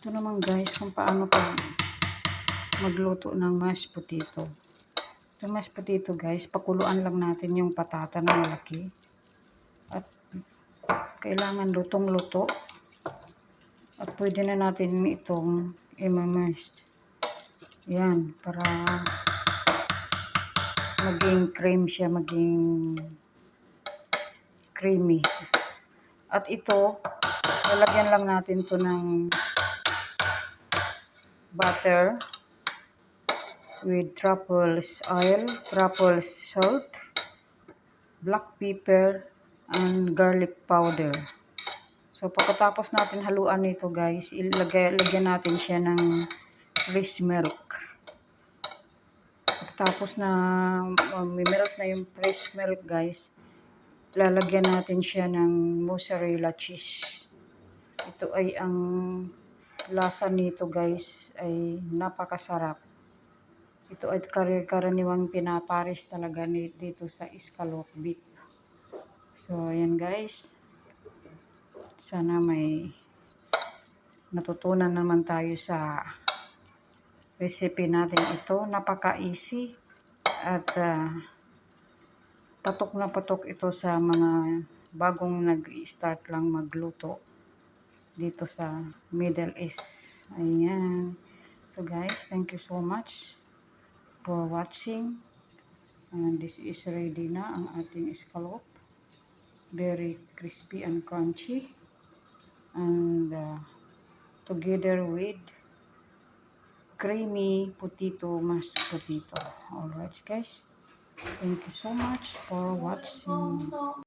Ito naman guys kung paano pa magluto ng mashed potato. Yung mashed potato guys, pakuluan lang natin yung patata na malaki. At kailangan lutong-luto. At pwede na natin itong i-mash. Yan, para maging cream siya, maging creamy. At ito, lalagyan lang natin to ng butter with truffles oil, truffles salt, black pepper, and garlic powder. So, pagkatapos natin haluan nito guys, lagyan natin siya ng fresh milk. Pagkatapos na melt na yung fresh milk guys, lalagyan natin siya ng mozzarella cheese. Ito ay ang lasa nito guys ay napakasarap. Ito ay karaniwang pinapares talaga dito sa scallop beef. So, ayan guys. Sana may natutunan naman tayo sa recipe natin ito. Napaka-easy at patok na patok ito sa mga bagong nag-start lang magluto dito sa Middle East. Ayan. So guys, thank you so much for watching. And this is ready na ang ating scallop. Very crispy and crunchy. And together with creamy potato, mashed potato. Alright guys, thank you so much for watching.